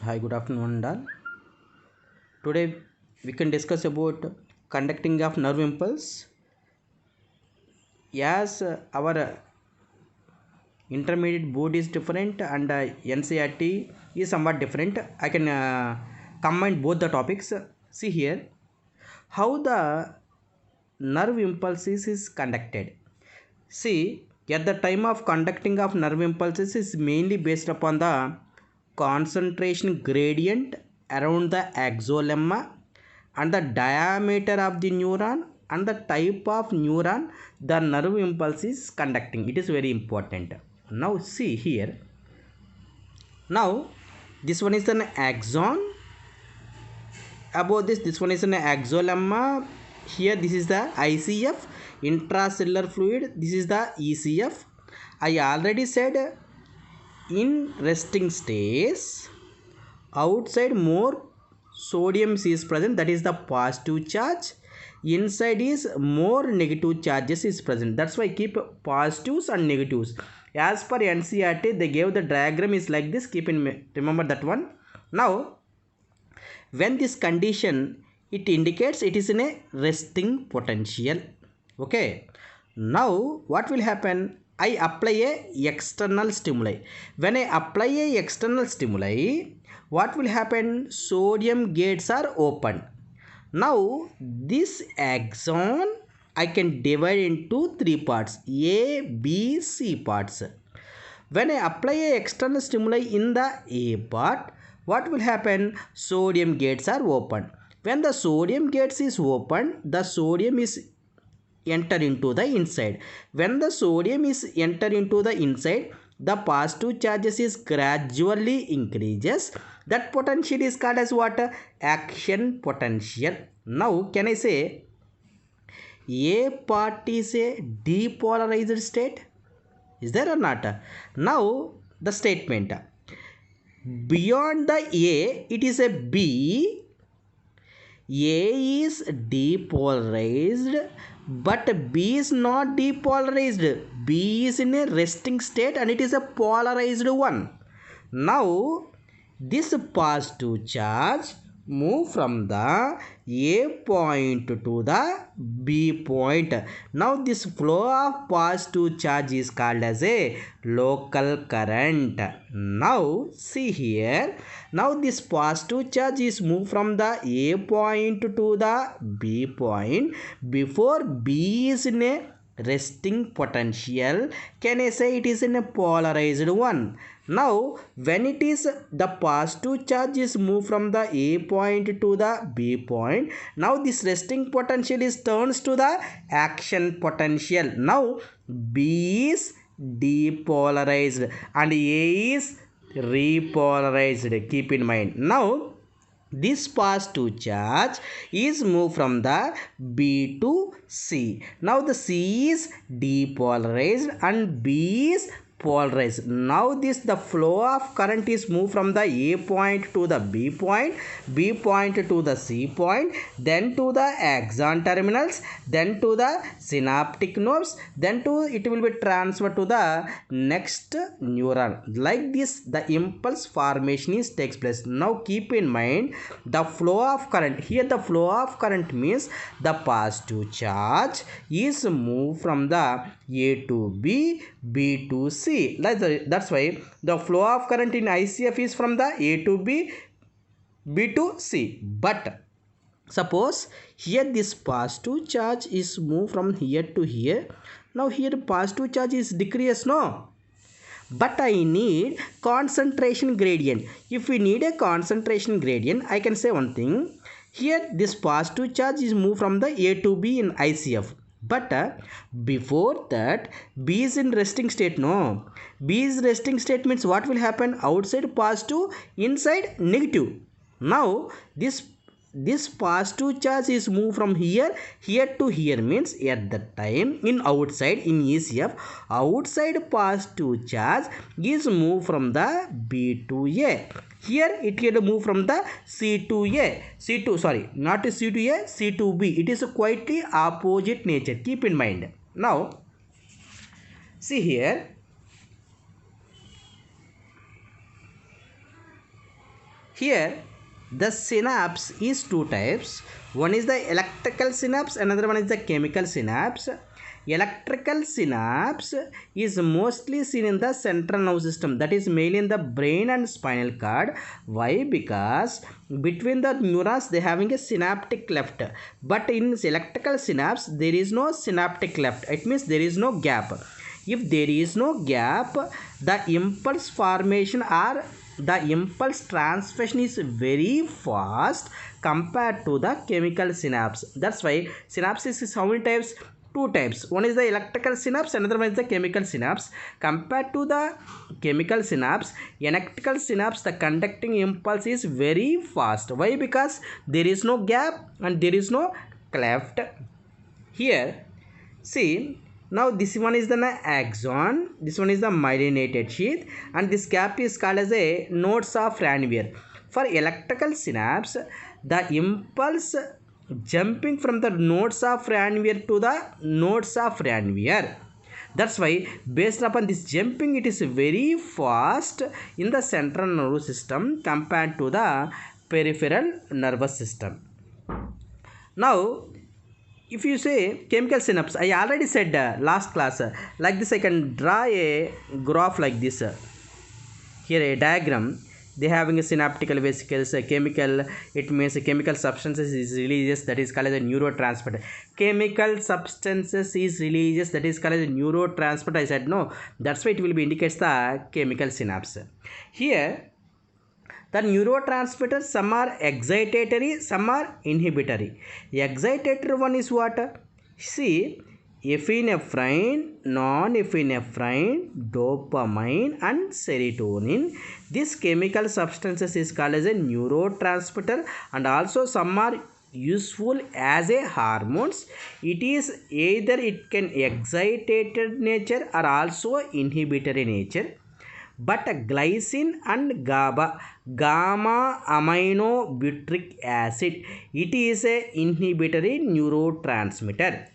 Hi, good afternoon, all. Today we can discuss about conducting of nerve impulse. As our intermediate board is different and NCRT is somewhat different, I can combine both the topics. See here how the nerve impulses is conducted. See, at the time of conducting of nerve impulses is mainly based upon the concentration gradient around the axolemma and the diameter of the neuron and the type of neuron the nerve impulse is conducting. It is very important. Now see here. Now this one is an axon. Above this one is an axolemma. Here this is the ICF, intracellular fluid. This is the ECF. I already said in resting state outside more sodium is present, that is the positive charge. Inside is more negative charges is present. That's why keep positives and negatives. As per NCRT they gave the diagram is like this. Keep in remember that one. Now when this condition it indicates it is in a resting potential. Okay, now what will happen? I apply a external stimuli. When I apply a external stimuli, what will happen? Sodium gates are open. Now this axon I can divide into three parts, A, B, C parts. When I apply a external stimuli in the A part, what will happen? Sodium gates are open. When the sodium gates is open, the sodium is enter into the inside. When the sodium is enter into the inside, the positive charges is gradually increases. That potential is called as what? Action potential. Now can I say A part is a depolarized state? Is there or not? Now the statement beyond the A it is a B. A is depolarized but B is not depolarized. B is in a resting state and it is a polarized one. Now this positive charge move from the A point to the B point. Now this flow of positive charge is called as a local current. Now see here. Now this positive charge is moved from the A point to the B point. Before B is in a resting potential, can I say it is in a polarized one? Now when it is the positive charge is moved from the A point to the B point, now this resting potential is turns to the action potential. Now B is depolarized and A is repolarized. Keep in mind. Now this positive charge is moved from the B to C. Now the C is depolarized and B is polarized. Now the flow of current is moved from the A point to the B point, B point to the C point, then to the axon terminals, then to the synaptic nodes, then to it will be transferred to the next neuron. Like this the impulse formation is takes place. Now keep in mind the flow of current. Here the flow of current means the positive charge is moved from the A to B, B to C. That's why the flow of current in ICF is from the A to B, B to C. But suppose here this positive charge is moved from here to here. Now here positive charge is decreased, no? But I need concentration gradient. If we need a concentration gradient, I can say one thing. Here this positive charge is moved from the A to B in ICF. But before that B is in resting state, no? B is resting state means what will happen? Outside positive, inside negative. Now this positive charge is moved from here to here means at the time in outside in ECF outside positive charge is moved from the B to A. Here it can move from the C to A. Not C to A, C to B. It is quite opposite nature. Keep in mind. Now see here. Here the synapse is two types. One is the electrical synapse, another one is the chemical synapse. Electrical synapse is mostly seen in the central nervous system, that is mainly in the brain and spinal cord. Why? Because between the neurons they having a synaptic cleft, but in electrical synapse there is no synaptic cleft. It means there is no gap. If there is no gap, the impulse formation or the impulse transmission is very fast compared to the chemical synapse. That's why synapses is how many types? Two types. One is the electrical synapse, another one is the chemical synapse. Compared to the chemical synapse, electrical synapse, the conducting impulse is very fast. Why? Because there is no gap and there is no cleft. Here, see, now this one is the axon, this one is the myelinated sheath, and this gap is called as a nodes of Ranvier. For electrical synapse, the impulse jumping from the nodes of Ranvier to the nodes of Ranvier. That's why based upon this jumping, it is very fast in the central nervous system compared to the peripheral nervous system. Now, if you say chemical synapse, I already said last class, like this I can draw a graph like this. Here a diagram, they having a synaptical vesicles, a chemical, it means a chemical substances is releases, that is called as a neurotransmitter. Chemical substances is releases, that is called as a neurotransmitter. I said no, that's why it will be indicates the chemical synapse. Here the neurotransmitters, some are excitatory, some are inhibitory. Excitatory one is what? See, epinephrine, non-epinephrine, dopamine and serotonin. This chemical substances is called as a neurotransmitter, and also some are useful as a hormones. It is either it can excitated nature or also inhibitory nature. But glycine and gamma aminobutyric acid, it is a inhibitory neurotransmitter.